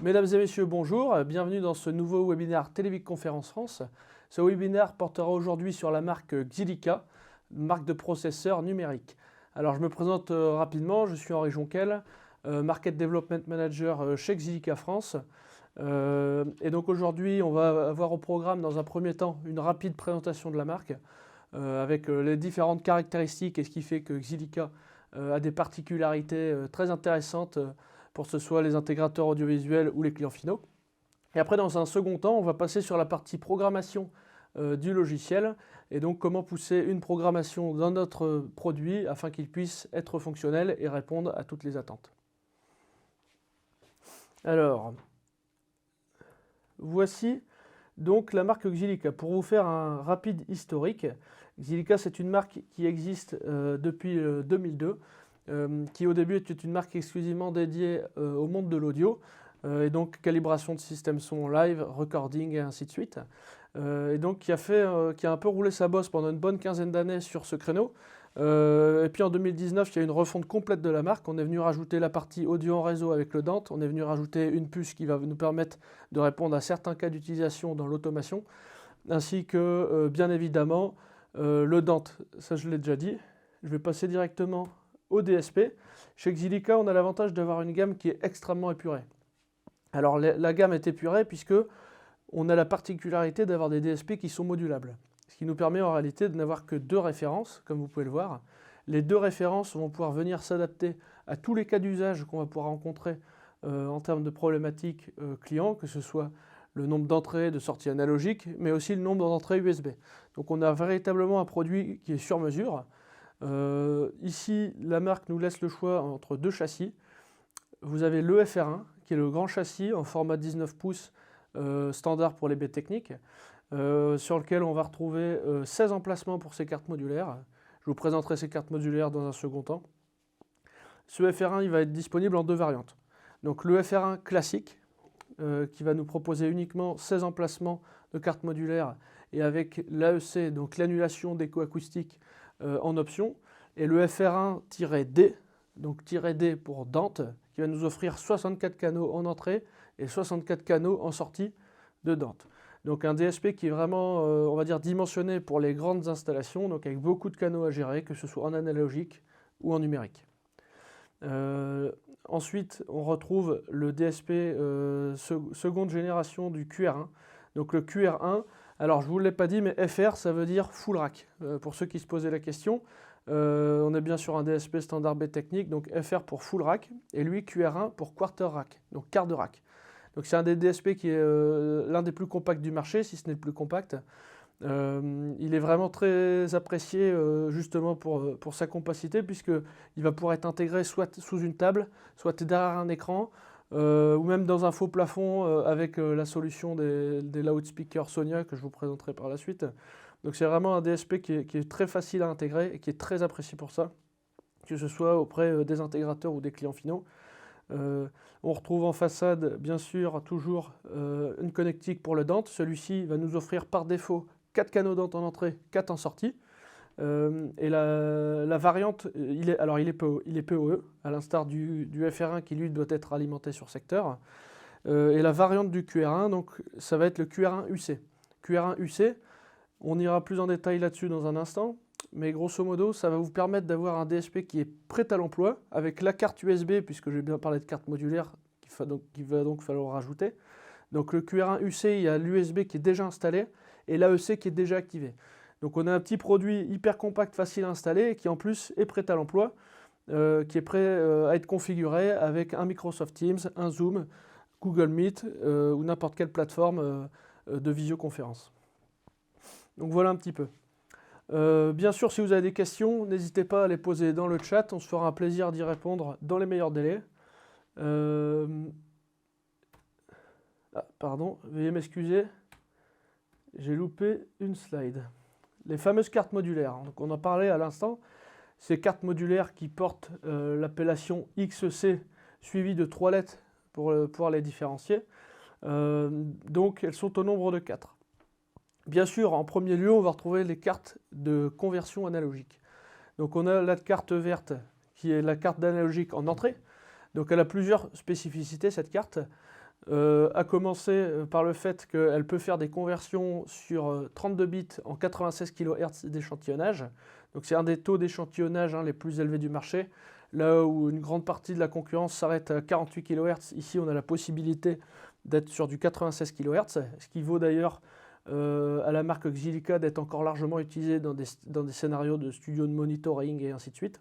Mesdames et messieurs, bonjour. Bienvenue dans ce nouveau webinaire Télévic Conférence France. Ce webinaire portera aujourd'hui sur la marque Xilinca, marque de processeurs numériques. Alors je me présente rapidement, je suis Henri Jonquel, Market Development Manager chez Xilinca France. Et donc aujourd'hui, on va avoir au programme dans un premier temps une rapide présentation de la marque avec les différentes caractéristiques et ce qui fait que Xilinca a des particularités très intéressantes pour que ce soit les intégrateurs audiovisuels ou les clients finaux. Et après, dans un second temps, on va passer sur la partie programmation du logiciel et donc comment pousser une programmation dans notre produit afin qu'il puisse être fonctionnel et répondre à toutes les attentes. Alors, voici donc la marque Xilinca. Pour vous faire un rapide historique, Xilinca c'est une marque qui existe depuis 2002, qui au début était une marque exclusivement dédiée au monde de l'audio, et donc calibration de système son live, recording et ainsi de suite. Et donc qui a un peu roulé sa bosse pendant une bonne quinzaine d'années sur ce créneau. Et puis en 2019, il y a eu une refonte complète de la marque. On est venu rajouter la partie audio en réseau avec le Dante. On est venu rajouter une puce qui va nous permettre de répondre à certains cas d'utilisation dans l'automation, ainsi que bien évidemment le Dante. Ça, je l'ai déjà dit. Je vais passer directement au DSP. Chez Xilinca, on a l'avantage d'avoir une gamme qui est extrêmement épurée. Alors la gamme est épurée puisque on a la particularité d'avoir des DSP qui sont modulables, ce qui nous permet en réalité de n'avoir que deux références, comme vous pouvez le voir. Les deux références vont pouvoir venir s'adapter à tous les cas d'usage qu'on va pouvoir rencontrer en termes de problématiques clients, que ce soit le nombre d'entrées, de sorties analogiques, mais aussi le nombre d'entrées USB. Donc on a véritablement un produit qui est sur mesure. Ici, la marque nous laisse le choix entre deux châssis. Vous avez le FR1, qui est le grand châssis en format 19 pouces standard pour les baies techniques, sur lequel on va retrouver 16 emplacements pour ces cartes modulaires. Je vous présenterai ces cartes modulaires dans un second temps. Ce FR1, il va être disponible en deux variantes. Donc le FR1 classique, qui va nous proposer uniquement 16 emplacements de cartes modulaires et avec l'AEC, donc l'annulation d'écho acoustique en option, et le FR1-D, donc -D pour Dante, qui va nous offrir 64 canaux en entrée et 64 canaux en sortie de Dante. Donc un DSP qui est vraiment, on va dire, dimensionné pour les grandes installations, donc avec beaucoup de canaux à gérer, que ce soit en analogique ou en numérique. Ensuite, on retrouve le DSP seconde génération du QR1. Donc le QR1, alors je ne vous l'ai pas dit, mais FR, ça veut dire full rack. Pour ceux qui se posaient la question, on est bien sur un DSP standard B technique, donc FR pour full rack, et lui QR1 pour quarter rack, donc quart de rack. Donc c'est un des DSP qui est l'un des plus compacts du marché, si ce n'est le plus compact. Il est vraiment très apprécié justement pour sa compacité, puisqu'il va pouvoir être intégré soit sous une table, soit derrière un écran, ou même dans un faux plafond avec la solution des loudspeakers Sonia que je vous présenterai par la suite. Donc c'est vraiment un DSP qui est très facile à intégrer et qui est très apprécié pour ça, que ce soit auprès des intégrateurs ou des clients finaux. On retrouve en façade, bien sûr, toujours une connectique pour le Dante. Celui-ci va nous offrir par défaut 4 canaux Dante en entrée, 4 en sortie. Et la variante, il est PoE, à l'instar du FR1 qui lui doit être alimenté sur secteur. Et la variante du QR1, donc, ça va être le QR1 UC. QR1 UC, on ira plus en détail là-dessus dans un instant. Mais grosso modo, ça va vous permettre d'avoir un DSP qui est prêt à l'emploi, avec la carte USB, puisque j'ai bien parlé de carte modulaire, qu'il va donc falloir rajouter. Donc le QR1 UC, il y a l'USB qui est déjà installé, et l'AEC qui est déjà activé. Donc on a un petit produit hyper compact, facile à installer, et qui en plus est prêt à l'emploi, qui est prêt à être configuré avec un Microsoft Teams, un Zoom, Google Meet, ou n'importe quelle plateforme de visioconférence. Donc voilà un petit peu. Bien sûr, si vous avez des questions, n'hésitez pas à les poser dans le chat, on se fera un plaisir d'y répondre dans les meilleurs délais. Pardon, veuillez m'excuser, j'ai loupé une slide. Les fameuses cartes modulaires, donc on en parlait à l'instant, ces cartes modulaires qui portent l'appellation XC suivie de 3 lettres pour pouvoir les différencier. Donc elles sont au nombre de 4. Bien sûr, en premier lieu, on va retrouver les cartes de conversion analogique. Donc on a la carte verte qui est la carte d'analogique en entrée. Donc elle a plusieurs spécificités cette carte. à commencer par le fait qu'elle peut faire des conversions sur 32 bits en 96 kHz d'échantillonnage. Donc c'est un des taux d'échantillonnage les plus élevés du marché. Là où une grande partie de la concurrence s'arrête à 48 kHz, ici on a la possibilité d'être sur du 96 kHz, ce qui vaut d'ailleurs à la marque Xilica d'être encore largement utilisée dans des scénarios de studio de monitoring et ainsi de suite.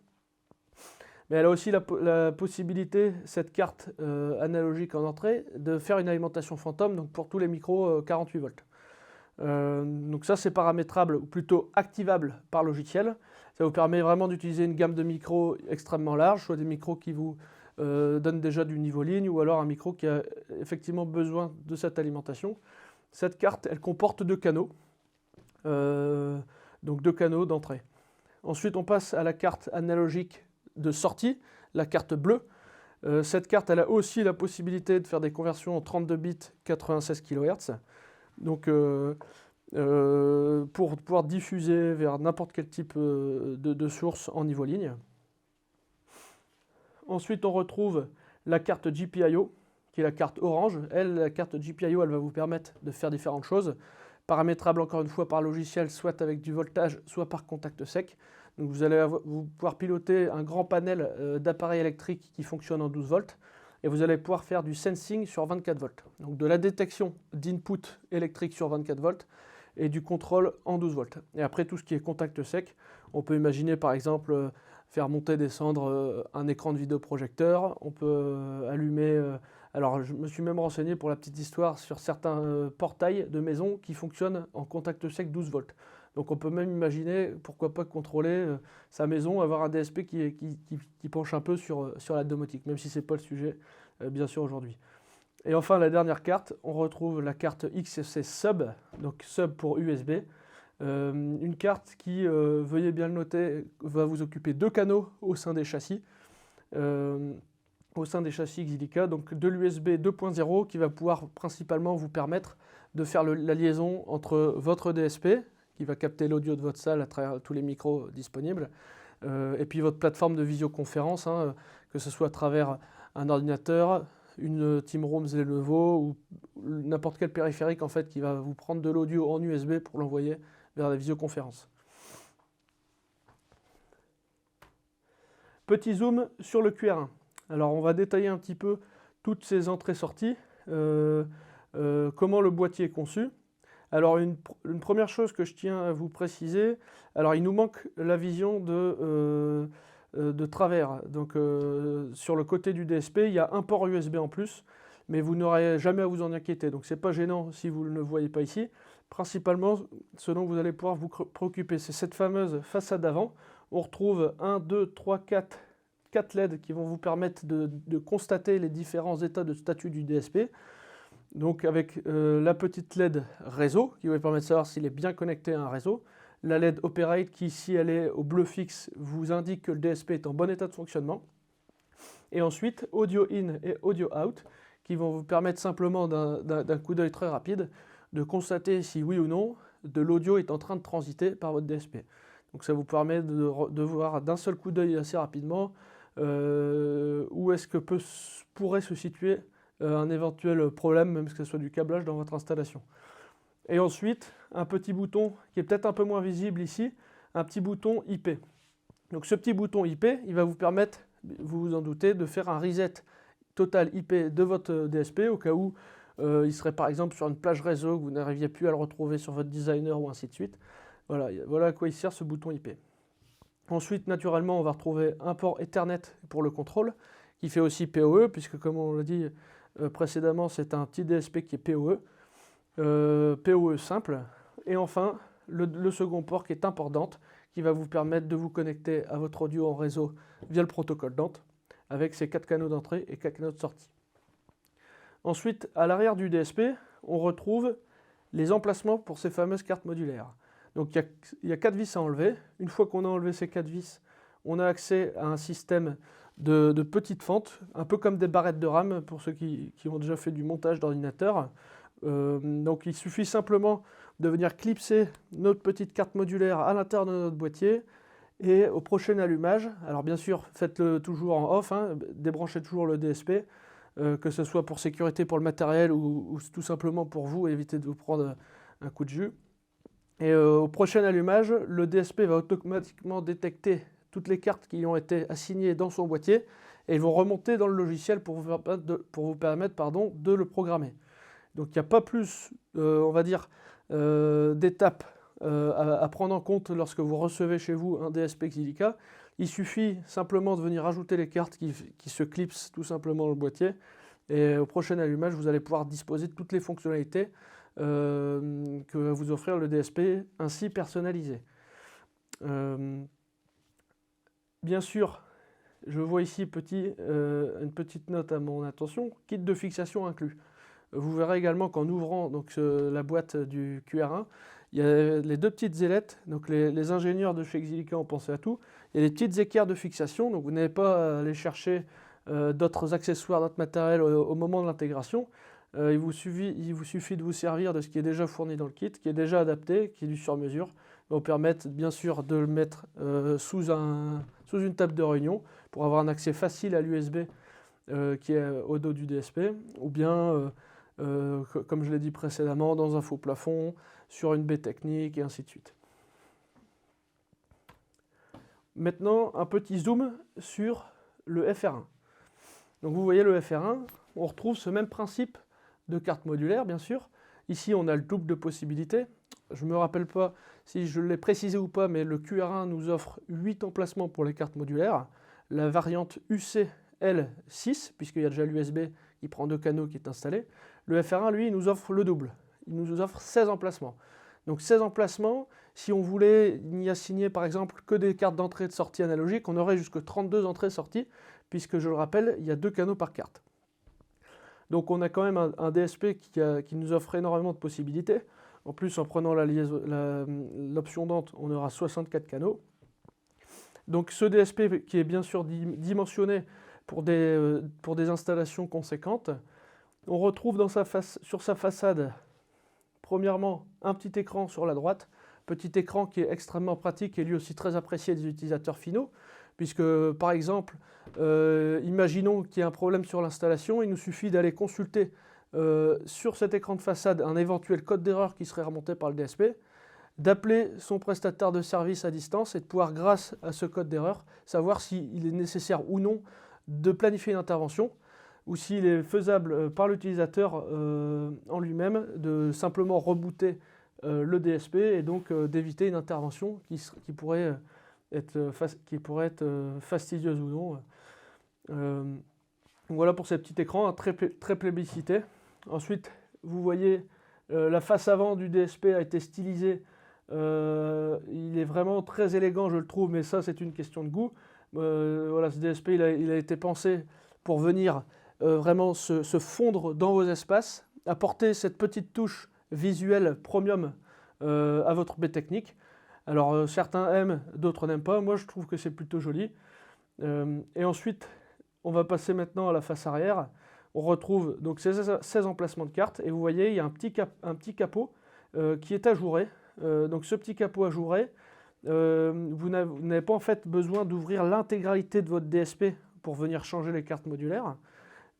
Mais elle a aussi la possibilité, cette carte analogique en entrée, de faire une alimentation fantôme, donc pour tous les micros 48 volts. Donc ça c'est paramétrable, ou plutôt activable par logiciel. Ça vous permet vraiment d'utiliser une gamme de micros extrêmement large, soit des micros qui vous donnent déjà du niveau ligne, ou alors un micro qui a effectivement besoin de cette alimentation. Cette carte, elle comporte 2 canaux, donc 2 canaux d'entrée. Ensuite on passe à la carte analogique de sortie, la carte bleue. Cette carte, elle a aussi la possibilité de faire des conversions en 32 bits 96 kHz. Donc, pour pouvoir diffuser vers n'importe quel type de source en niveau ligne. Ensuite, on retrouve la carte GPIO, qui est la carte orange. La carte GPIO, elle va vous permettre de faire différentes choses. Paramétrable encore une fois par logiciel, soit avec du voltage, soit par contact sec. Donc vous allez pouvoir piloter un grand panel d'appareils électriques qui fonctionnent en 12 volts et vous allez pouvoir faire du sensing sur 24 volts. Donc de la détection d'input électrique sur 24 volts et du contrôle en 12 volts. Et après tout ce qui est contact sec, on peut imaginer par exemple faire monter, descendre un écran de vidéoprojecteur, on peut allumer... alors je me suis même renseigné pour la petite histoire sur certains portails de maison qui fonctionnent en contact sec 12 volts. Donc on peut même imaginer, pourquoi pas contrôler sa maison, avoir un DSP qui penche un peu sur la domotique, même si ce n'est pas le sujet, bien sûr, aujourd'hui. Et enfin, la dernière carte, on retrouve la carte XC Sub, donc Sub pour USB. Une carte qui, veuillez bien le noter, va vous occuper 2 canaux au sein des châssis. Au sein des châssis Xilica, donc de l'USB 2.0 qui va pouvoir principalement vous permettre de faire la liaison entre votre DSP, qui va capter l'audio de votre salle à travers tous les micros disponibles, et puis votre plateforme de visioconférence, que ce soit à travers un ordinateur, une Team Rooms Lenovo ou n'importe quel périphérique en fait qui va vous prendre de l'audio en USB pour l'envoyer vers la visioconférence. Petit zoom sur le QR1. Alors on va détailler un petit peu toutes ces entrées-sorties, comment le boîtier est conçu. Alors une première chose que je tiens à vous préciser, alors il nous manque la vision de travers. Donc sur le côté du DSP, il y a un port USB en plus, mais vous n'aurez jamais à vous en inquiéter. Donc c'est pas gênant si vous ne le voyez pas ici. Principalement, ce dont vous allez pouvoir vous préoccuper, c'est cette fameuse façade avant. On retrouve 1, 2, 3, 4 LED qui vont vous permettre de constater les différents états de statut du DSP. Donc avec la petite LED réseau qui va vous permettre de savoir s'il est bien connecté à un réseau. La LED Operate qui, si elle est au bleu fixe, vous indique que le DSP est en bon état de fonctionnement. Et ensuite, Audio In et Audio Out qui vont vous permettre simplement d'un coup d'œil très rapide de constater si oui ou non de l'audio est en train de transiter par votre DSP. Donc ça vous permet de voir d'un seul coup d'œil assez rapidement où est-ce que pourrait se situer un éventuel problème, même que ce soit du câblage dans votre installation. Et ensuite, un petit bouton qui est peut-être un peu moins visible ici, un petit bouton IP. Donc ce petit bouton IP, il va vous permettre, vous vous en doutez, de faire un reset total IP de votre DSP au cas où il serait par exemple sur une plage réseau, que vous n'arriviez plus à le retrouver sur votre designer ou ainsi de suite. Voilà à quoi il sert ce bouton IP. Ensuite, naturellement, on va retrouver un port Ethernet pour le contrôle, qui fait aussi PoE, puisque comme on l'a dit précédemment, c'est un petit DSP qui est PoE. PoE simple. Et enfin, le second port qui est un port DANT, qui va vous permettre de vous connecter à votre audio en réseau via le protocole DANT, avec ses 4 canaux d'entrée et 4 canaux de sortie. Ensuite, à l'arrière du DSP, on retrouve les emplacements pour ces fameuses cartes modulaires. Donc il y a 4 vis à enlever. Une fois qu'on a enlevé ces 4 vis, on a accès à un système de petites fentes, un peu comme des barrettes de RAM pour ceux qui ont déjà fait du montage d'ordinateur. Donc il suffit simplement de venir clipser notre petite carte modulaire à l'intérieur de notre boîtier et au prochain allumage, alors bien sûr faites-le toujours en off, débranchez toujours le DSP, que ce soit pour sécurité pour le matériel ou tout simplement pour vous, éviter de vous prendre un coup de jus. Et au prochain allumage, le DSP va automatiquement détecter toutes les cartes qui ont été assignées dans son boîtier et ils vont remonter dans le logiciel pour vous permettre de le programmer. Donc il n'y a pas plus, on va dire, d'étapes à prendre en compte lorsque vous recevez chez vous un DSP Xilica. Il suffit simplement de venir ajouter les cartes qui se clipsent tout simplement dans le boîtier. Et au prochain allumage, vous allez pouvoir disposer de toutes les fonctionnalités que va vous offrir le DSP ainsi personnalisé. Bien sûr, je vois ici une petite note à mon attention, kit de fixation inclus. Vous verrez également qu'en ouvrant donc, la boîte du QR1, il y a les deux petites ailettes. Donc les ingénieurs de chez Xilica ont pensé à tout. Il y a les petites équerres de fixation, donc vous n'avez pas à aller chercher d'autres accessoires, d'autres matériels au moment de l'intégration. Il vous suffit de vous servir de ce qui est déjà fourni dans le kit, qui est déjà adapté, qui est du sur-mesure. Va vous permettre bien sûr de le mettre sous une table de réunion pour avoir un accès facile à l'USB qui est au dos du DSP, ou bien, comme je l'ai dit précédemment, dans un faux plafond, sur une baie technique et ainsi de suite. Maintenant, un petit zoom sur le FR1. Donc vous voyez le FR1, on retrouve ce même principe de carte modulaire, bien sûr. Ici, on a le double de possibilités. Je ne me rappelle pas si je l'ai précisé ou pas, mais le QR1 nous offre 8 emplacements pour les cartes modulaires. La variante UCL6, puisqu'il y a déjà l'USB qui prend 2 canaux qui est installé. Le FR1, lui, il nous offre le double. Il nous offre 16 emplacements. Donc 16 emplacements, si on voulait y assigner par exemple que des cartes d'entrée et de sortie analogiques, on aurait jusque 32 entrées-sorties, puisque je le rappelle, il y a 2 canaux par carte. Donc on a quand même un DSP qui nous offre énormément de possibilités. En plus, en prenant l'option Dante, on aura 64 canaux. Donc ce DSP qui est bien sûr dimensionné pour des installations conséquentes, on retrouve sur sa façade, premièrement, un petit écran sur la droite, petit écran qui est extrêmement pratique et lui aussi très apprécié des utilisateurs finaux, puisque par exemple, imaginons qu'il y ait un problème sur l'installation, il nous suffit d'aller consulter sur cet écran de façade un éventuel code d'erreur qui serait remonté par le DSP, d'appeler son prestataire de service à distance et de pouvoir, grâce à ce code d'erreur, savoir s'il est nécessaire ou non de planifier une intervention, ou s'il est faisable par l'utilisateur en lui-même de simplement rebooter le DSP et donc d'éviter une intervention qui pourrait être fastidieuse ou non. Voilà pour ces petits écrans, très plébiscité. Ensuite, vous voyez la face avant du DSP a été stylisée. Il est vraiment très élégant, je le trouve, mais ça c'est une question de goût. Voilà, ce DSP il a été pensé pour venir vraiment se fondre dans vos espaces, apporter cette petite touche visuelle premium à votre baie technique. Alors certains aiment, d'autres n'aiment pas. Moi je trouve que c'est plutôt joli. Et ensuite, on va passer maintenant à la face arrière. On retrouve donc 16 emplacements de cartes et vous voyez il y a un petit capot qui est ajouré. Donc ce petit capot ajouré, vous n'avez pas en fait besoin d'ouvrir l'intégralité de votre DSP pour venir changer les cartes modulaires.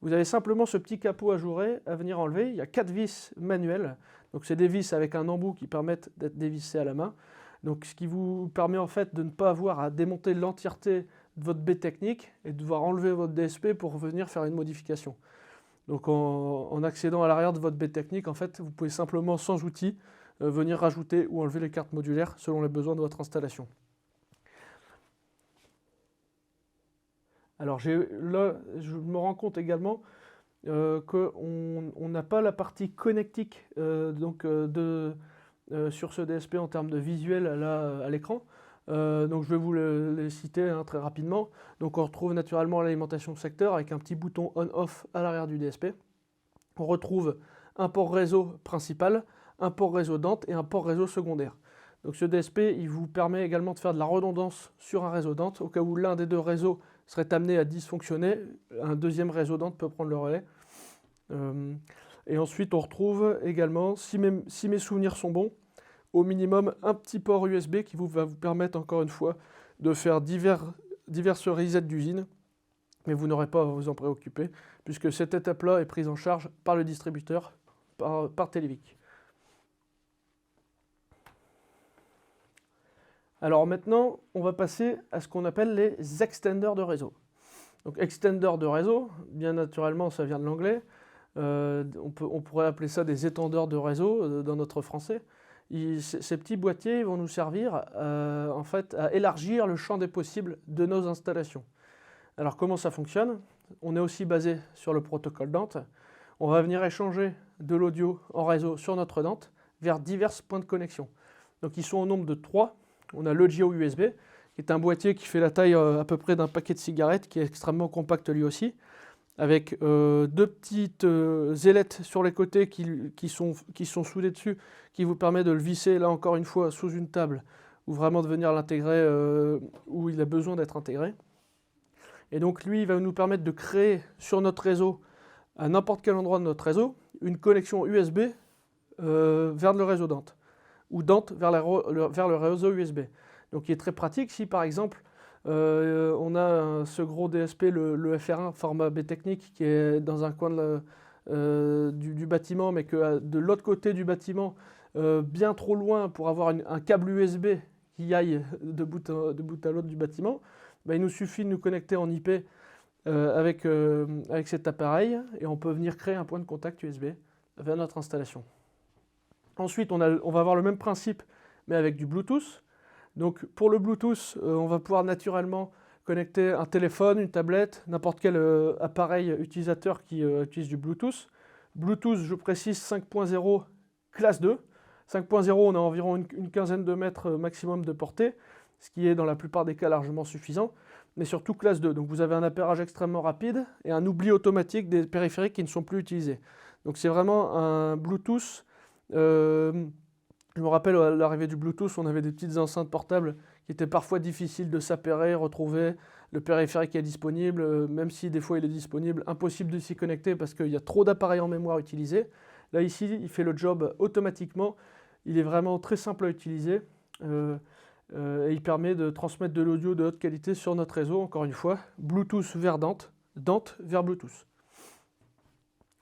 Vous avez simplement ce petit capot ajouré à venir enlever. Il y a 4 vis manuelles. Donc c'est des vis avec un embout qui permettent d'être dévissés à la main. Donc ce qui vous permet en fait de ne pas avoir à démonter l'entièreté de votre baie technique et de devoir enlever votre DSP pour venir faire une modification. Donc en accédant à l'arrière de votre baie technique, en fait, vous pouvez simplement sans outil venir rajouter ou enlever les cartes modulaires selon les besoins de votre installation. Alors là, je me rends compte également qu'on n'a pas la partie connectique sur ce DSP en termes de visuel à l'écran. Donc je vais vous les citer très rapidement. Donc on retrouve naturellement l'alimentation secteur avec un petit bouton on-off à l'arrière du DSP. On retrouve un port réseau principal, un port réseau Dante et un port réseau secondaire. Donc ce DSP, il vous permet également de faire de la redondance sur un réseau Dante. Au cas où l'un des deux réseaux serait amené à dysfonctionner, un deuxième réseau Dante peut prendre le relais. Et ensuite on retrouve également, si mes souvenirs sont bons, au minimum un petit port USB qui va vous permettre encore une fois de faire diverses resets d'usine mais vous n'aurez pas à vous en préoccuper, puisque cette étape-là est prise en charge par le distributeur, par Televic. Alors maintenant, on va passer à ce qu'on appelle les extenders de réseau. Donc extenders de réseau, bien naturellement, ça vient de l'anglais. On pourrait appeler ça des étendeurs de réseau dans notre français. Ces petits boîtiers vont nous servir en fait, à élargir le champ des possibles de nos installations. Alors comment ça fonctionne? On est aussi basé sur le protocole DANT. On va venir échanger de l'audio en réseau sur notre DANT vers divers points de connexion. Donc ils sont au nombre de 3. On a l'Audio USB, qui est un boîtier qui fait la taille à peu près d'un paquet de cigarettes, qui est extrêmement compact lui aussi, avec 2 petites ailettes sur les côtés qui sont soudées dessus, qui vous permet de le visser, là encore une fois, sous une table, ou vraiment de venir l'intégrer où il a besoin d'être intégré. Et donc lui, il va nous permettre de créer sur notre réseau, à n'importe quel endroit de notre réseau, une connexion USB vers le réseau DANT, ou DANT vers le réseau USB. Donc il est très pratique si par exemple on a ce gros DSP, le FR1 format B Technique, qui est dans un coin du bâtiment, mais que de l'autre côté du bâtiment, bien trop loin pour avoir un câble USB qui aille de bout à l'autre du bâtiment, ben, il nous suffit de nous connecter en IP avec cet appareil, et on peut venir créer un point de contact USB vers notre installation. Ensuite, on va avoir le même principe, mais avec du Bluetooth. Donc pour le Bluetooth, on va pouvoir naturellement connecter un téléphone, une tablette, n'importe quel appareil utilisateur qui utilise du Bluetooth. Bluetooth, je précise, 5.0 classe 2. 5.0, on a environ une quinzaine de mètres maximum de portée, ce qui est dans la plupart des cas largement suffisant, mais surtout classe 2. Donc vous avez un appairage extrêmement rapide et un oubli automatique des périphériques qui ne sont plus utilisés. Donc c'est vraiment un Bluetooth. Je me rappelle à l'arrivée du Bluetooth, on avait des petites enceintes portables qui étaient parfois difficiles de s'appairer, retrouver. Le périphérique est disponible, même si des fois il est disponible, impossible de s'y connecter parce qu'il y a trop d'appareils en mémoire utilisés. Là ici, il fait le job automatiquement. Il est vraiment très simple à utiliser et il permet de transmettre de l'audio de haute qualité sur notre réseau, encore une fois, Bluetooth vers DANT, DANT vers Bluetooth.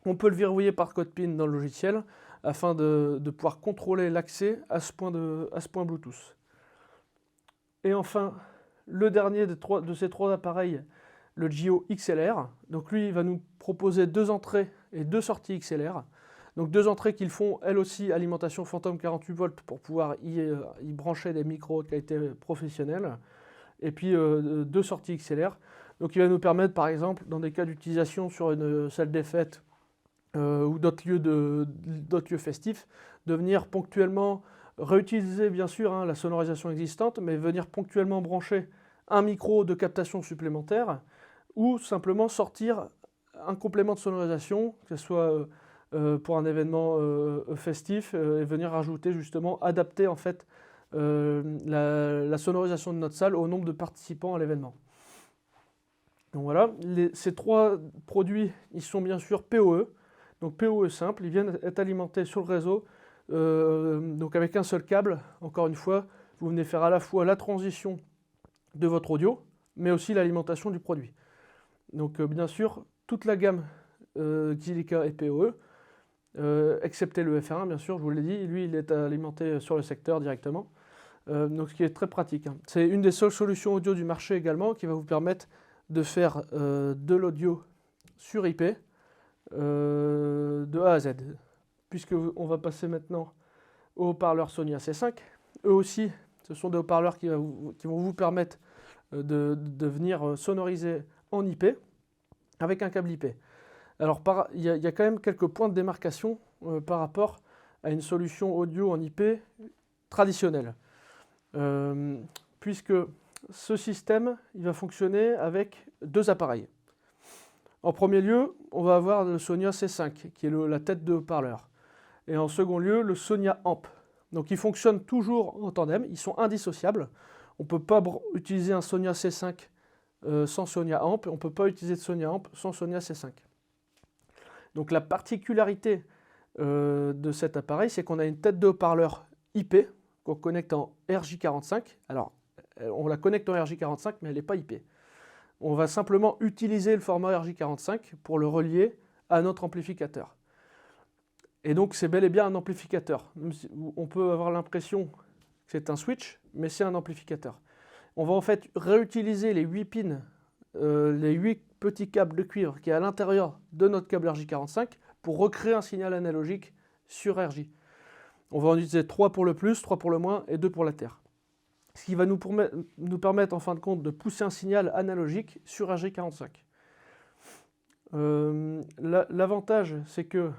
On peut le verrouiller par code PIN dans le logiciel afin de pouvoir contrôler l'accès à ce point Bluetooth. Et enfin, le dernier de ces 3 appareils, le GIO XLR. Donc lui, il va nous proposer 2 entrées et 2 sorties XLR. Donc 2 entrées qui font, elles aussi, alimentation Phantom 48 volts pour pouvoir y brancher des micros de qualité professionnelle. Et puis 2 sorties XLR. Donc il va nous permettre, par exemple, dans des cas d'utilisation sur une salle des fêtes, ou d'autres lieux festifs, de venir ponctuellement réutiliser bien sûr la sonorisation existante, mais venir ponctuellement brancher un micro de captation supplémentaire, ou simplement sortir un complément de sonorisation, que ce soit pour un événement festif, et venir rajouter justement, adapter en fait la sonorisation de notre salle au nombre de participants à l'événement. Donc voilà, ces 3 produits, ils sont bien sûr PoE. Donc PoE simple, ils viennent être alimentés sur le réseau, donc avec un seul câble. Encore une fois, vous venez faire à la fois la transition de votre audio, mais aussi l'alimentation du produit. Donc bien sûr, toute la gamme Xilica et PoE, excepté le FR1 bien sûr, je vous l'ai dit, lui il est alimenté sur le secteur directement, donc ce qui est très pratique. C'est une des seules solutions audio du marché également qui va vous permettre de faire de l'audio sur IP, de A à Z. Puisque on va passer maintenant aux haut-parleurs Sony AC5. Eux aussi, ce sont des haut-parleurs qui vont vous permettre de venir sonoriser en IP avec un câble IP. Alors il y a quand même quelques points de démarcation par rapport à une solution audio en IP traditionnelle. Puisque ce système, il va fonctionner avec 2 appareils. En premier lieu, on va avoir le Sonia C5, qui est la tête de haut-parleur. Et en second lieu, le Sonia Amp. Donc ils fonctionnent toujours en tandem, ils sont indissociables. On ne peut pas utiliser un Sonia C5 sans Sonia Amp, on ne peut pas utiliser de Sonia Amp sans Sonia C5. Donc la particularité de cet appareil, c'est qu'on a une tête de haut-parleur IP qu'on connecte en RJ45. Alors, on la connecte en RJ45, mais elle n'est pas IP. On va simplement utiliser le format RJ45 pour le relier à notre amplificateur. Et donc c'est bel et bien un amplificateur. On peut avoir l'impression que c'est un switch, mais c'est un amplificateur. On va en fait réutiliser les 8 pins, les 8 petits câbles de cuivre qui est à l'intérieur de notre câble RJ45 pour recréer un signal analogique sur RJ. On va en utiliser 3 pour le plus, 3 pour le moins et 2 pour la terre. Ce qui va nous permettre en fin de compte de pousser un signal analogique sur RJ45. L'avantage, c'est que,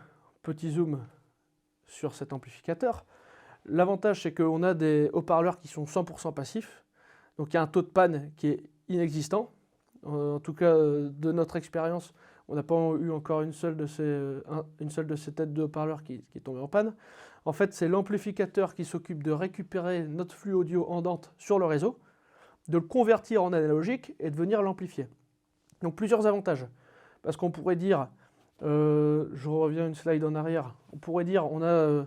petit zoom sur cet amplificateur, l'avantage c'est qu'on a des haut-parleurs qui sont 100% passifs, donc il y a un taux de panne qui est inexistant. En tout cas, de notre expérience, on n'a pas eu encore une seule de ces têtes de haut-parleurs qui est tombée en panne. En fait, c'est l'amplificateur qui s'occupe de récupérer notre flux audio en dente sur le réseau, de le convertir en analogique et de venir l'amplifier. Donc plusieurs avantages. Parce qu'on pourrait dire, je reviens une slide en arrière, on pourrait dire on a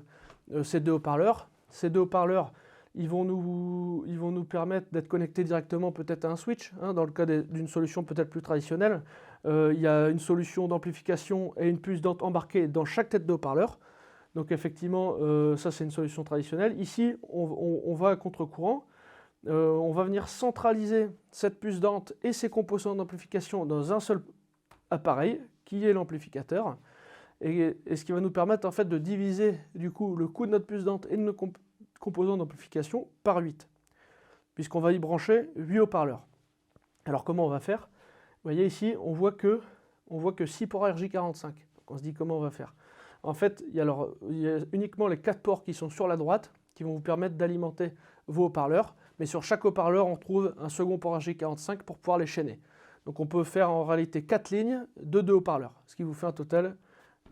ces deux haut-parleurs. Ces deux haut-parleurs, ils vont nous permettre d'être connectés directement peut-être à un switch, hein, dans le cas d'une solution peut-être plus traditionnelle. Il y a une solution d'amplification et une puce dente embarquée dans chaque tête de haut-parleur. Donc effectivement, ça c'est une solution traditionnelle. Ici, on va à contre-courant. On va venir centraliser cette puce dente et ses composants d'amplification dans un seul appareil, qui est l'amplificateur. Et ce qui va nous permettre en fait de diviser du coup le coût de notre puce dente et de nos composants d'amplification par 8. Puisqu'on va y brancher 8 haut-parleurs. Alors comment on va faire? Vous voyez ici, on voit que 6 ports RJ45. Donc on se dit comment on va faire. En fait, il y a uniquement les 4 ports qui sont sur la droite qui vont vous permettre d'alimenter vos haut-parleurs. Mais sur chaque haut-parleur, on trouve un second port RJ45 pour pouvoir les chaîner. Donc on peut faire en réalité 4 lignes de 2 haut-parleurs, ce qui vous fait un total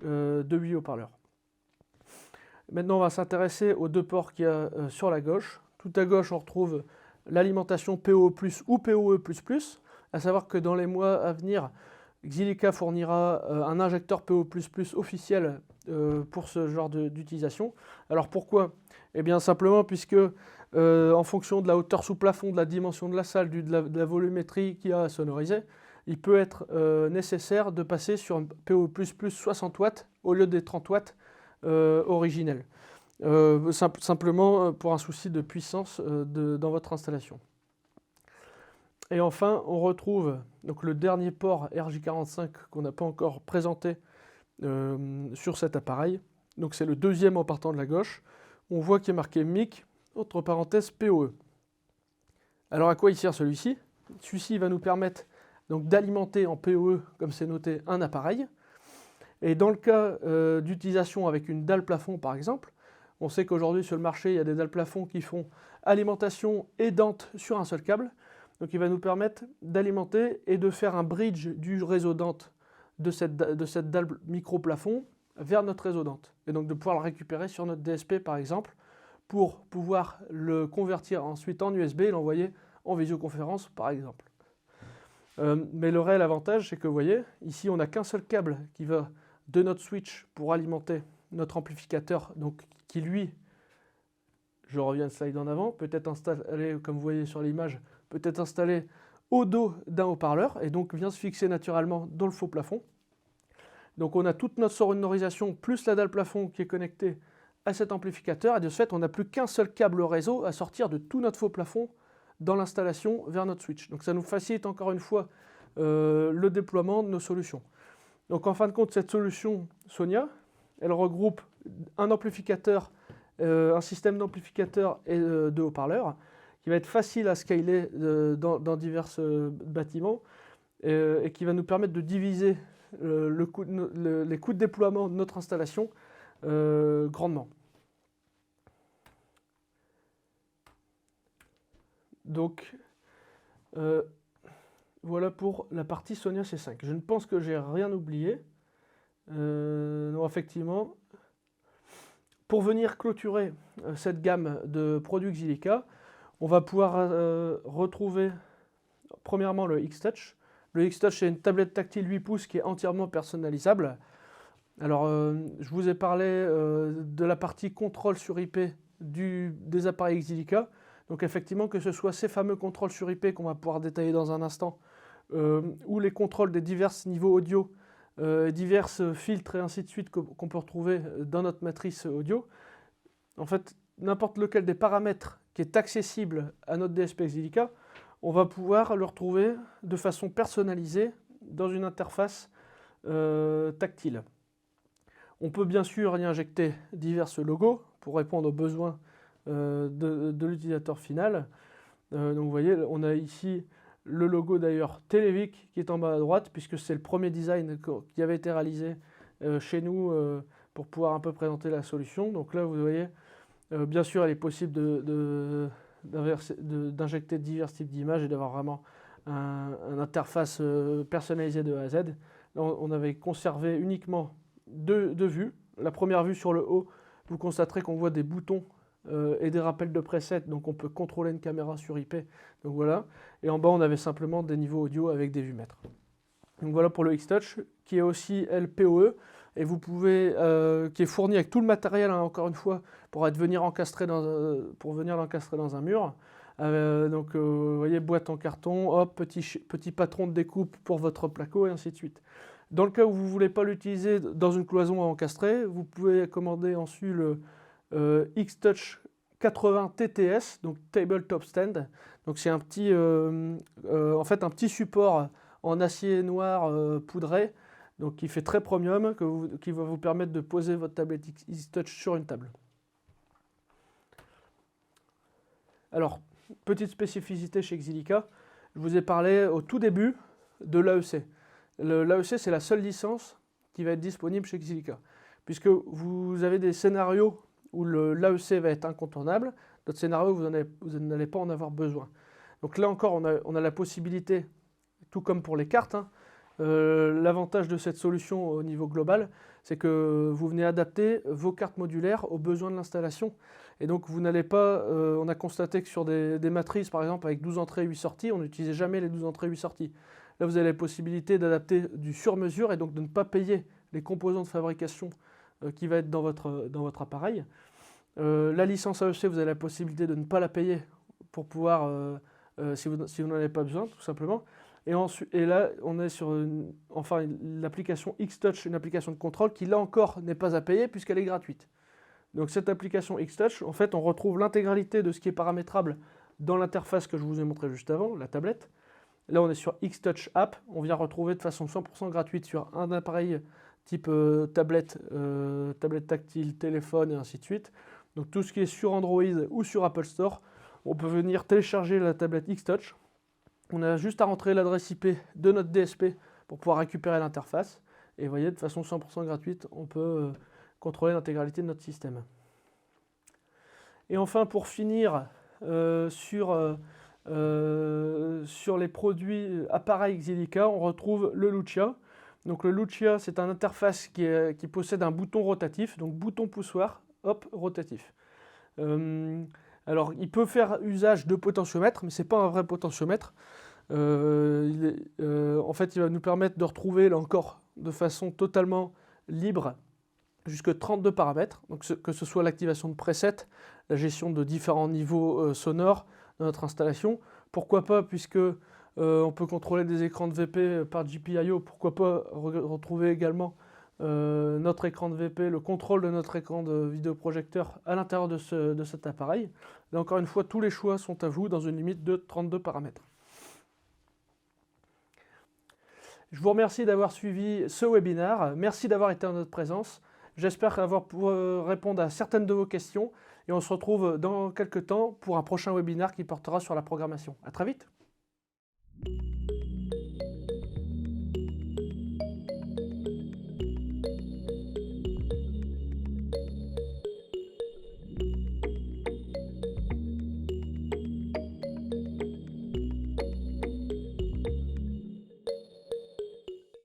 de 8 haut-parleurs. Maintenant, on va s'intéresser aux 2 ports qu'il y a sur la gauche. Tout à gauche, on retrouve l'alimentation PoE+, ou PoE++, à savoir que dans les mois à venir, Xilica fournira un injecteur PoE++ officiel pour ce genre d'utilisation. Alors pourquoi? Eh bien simplement puisque en fonction de la hauteur sous plafond, de la dimension de la salle, de la volumétrie qu'il y a à sonoriser, il peut être nécessaire de passer sur un PoE++ 60 watts au lieu des 30 watts originels. Simplement pour un souci de puissance dans votre installation. Et enfin, on retrouve donc le dernier port RJ45 qu'on n'a pas encore présenté sur cet appareil. Donc c'est le deuxième en partant de la gauche. On voit qu'il est marqué MIC, entre parenthèses PoE. Alors à quoi il sert celui-ci? Celui-ci va nous permettre d'alimenter en PoE, comme c'est noté, un appareil. Et dans le cas d'utilisation avec une dalle plafond par exemple, on sait qu'aujourd'hui sur le marché, il y a des dalles plafond qui font alimentation et dente sur un seul câble. Donc il va nous permettre d'alimenter et de faire un bridge du réseau dente de cette dalle micro-plafond vers notre réseau dente. Et donc de pouvoir le récupérer sur notre DSP par exemple, pour pouvoir le convertir ensuite en USB et l'envoyer en visioconférence par exemple. Mais le réel avantage, c'est que vous voyez, ici on n'a qu'un seul câble qui va de notre switch pour alimenter notre amplificateur, donc qui lui, je reviens une slide en avant, peut être installé, comme vous voyez sur l'image, peut être installé au dos d'un haut-parleur et donc vient se fixer naturellement dans le faux plafond. Donc on a toute notre sonorisation plus la dalle plafond qui est connectée à cet amplificateur et de ce fait on n'a plus qu'un seul câble réseau à sortir de tout notre faux plafond dans l'installation vers notre switch. Donc ça nous facilite encore une fois le déploiement de nos solutions. Donc en fin de compte, cette solution Sonia, elle regroupe un amplificateur, un système d'amplificateur et de haut-parleurs qui va être facile à scaler dans divers bâtiments et qui va nous permettre de diviser les coûts de déploiement de notre installation grandement. Donc voilà pour la partie Sonia C5. Je ne pense que j'ai rien oublié. Non, effectivement. Pour venir clôturer cette gamme de produits Xilica, on va pouvoir retrouver premièrement le X-Touch. Le X-Touch, c'est une tablette tactile 8 pouces qui est entièrement personnalisable. Alors, je vous ai parlé de la partie contrôle sur IP des appareils Xilica. Donc effectivement, que ce soit ces fameux contrôles sur IP qu'on va pouvoir détailler dans un instant, ou les contrôles des divers niveaux audio, divers filtres et ainsi de suite qu'on peut retrouver dans notre matrice audio. En fait, n'importe lequel des paramètres qui est accessible à notre DSP Exilica, on va pouvoir le retrouver de façon personnalisée dans une interface tactile. On peut bien sûr y injecter divers logos pour répondre aux besoins de l'utilisateur final. Donc vous voyez, on a ici le logo d'ailleurs Televic qui est en bas à droite, puisque c'est le premier design qui avait été réalisé chez nous pour pouvoir un peu présenter la solution. Donc là vous voyez, bien sûr il est possible d'injecter divers types d'images et d'avoir vraiment une interface personnalisée de A à Z. Là, on avait conservé uniquement deux vues. La première vue sur le haut, vous constaterez qu'on voit des boutons et des rappels de presets, donc on peut contrôler une caméra sur IP. Donc voilà. Et en bas, on avait simplement des niveaux audio avec des vues-mètres. Donc voilà pour le X-Touch, qui est aussi LPOE, et vous pouvez, qui est fourni avec tout le matériel, hein, encore une fois, pour venir l'encastrer dans un mur. Donc vous voyez, boîte en carton, hop, petit patron de découpe pour votre placo, et ainsi de suite. Dans le cas où vous ne voulez pas l'utiliser dans une cloison à encastrer, vous pouvez commander ensuite le X-Touch 80 TTS, donc Tabletop Stand. Donc c'est un petit, en fait un petit support en acier noir poudré, donc qui fait très premium, qui va vous permettre de poser votre tablette X-Touch sur une table. Alors, petite spécificité chez Exilica, je vous ai parlé au tout début de l'AEC. L'AEC, c'est la seule licence qui va être disponible chez Exilica, puisque vous avez des scénarios où l'AEC va être incontournable, d'autres scénarios où vous n'allez pas en avoir besoin. Donc là encore, on a la possibilité, tout comme pour les cartes, hein, l'avantage de cette solution au niveau global, c'est que vous venez adapter vos cartes modulaires aux besoins de l'installation. Et donc vous n'allez pas, on a constaté que sur des matrices par exemple avec 12 entrées et 8 sorties, on n'utilisait jamais les 12 entrées et 8 sorties. Là vous avez la possibilité d'adapter du sur-mesure et donc de ne pas payer les composants de fabrication qui va être dans votre appareil. La licence AEC, vous avez la possibilité de ne pas la payer pour pouvoir, si vous n'en avez pas besoin, tout simplement. Et là, on est sur l'application X-Touch, une application de contrôle qui, là encore, n'est pas à payer puisqu'elle est gratuite. Donc cette application X-Touch, en fait, on retrouve l'intégralité de ce qui est paramétrable dans l'interface que je vous ai montré juste avant, la tablette. Là, on est sur X-Touch App. On vient retrouver de façon 100% gratuite sur un appareil type tablette tactile, téléphone et ainsi de suite. Donc tout ce qui est sur Android ou sur Apple Store, on peut venir télécharger la tablette X-Touch. On a juste à rentrer l'adresse IP de notre DSP pour pouvoir récupérer l'interface. Et vous voyez, de façon 100% gratuite, on peut contrôler l'intégralité de notre système. Et enfin, pour finir sur les produits appareils Exilica, on retrouve le Lucia. Donc le Lucia, c'est une interface qui possède un bouton rotatif, donc bouton poussoir, hop, rotatif. Alors, il peut faire usage de potentiomètre, mais ce n'est pas un vrai potentiomètre. En fait, il va nous permettre de retrouver, là encore, de façon totalement libre, jusque 32 paramètres. Donc, que ce soit l'activation de presets, la gestion de différents niveaux sonores de notre installation. Pourquoi pas, puisque on peut contrôler des écrans de VP par GPIO, pourquoi pas retrouver également notre écran de VP, le contrôle de notre écran de vidéoprojecteur à l'intérieur de cet appareil. Là encore une fois, tous les choix sont à vous dans une limite de 32 paramètres. Je vous remercie d'avoir suivi ce webinaire. Merci d'avoir été en notre présence. J'espère avoir pu répondre à certaines de vos questions et on se retrouve dans quelques temps pour un prochain webinaire qui portera sur la programmation. À très vite.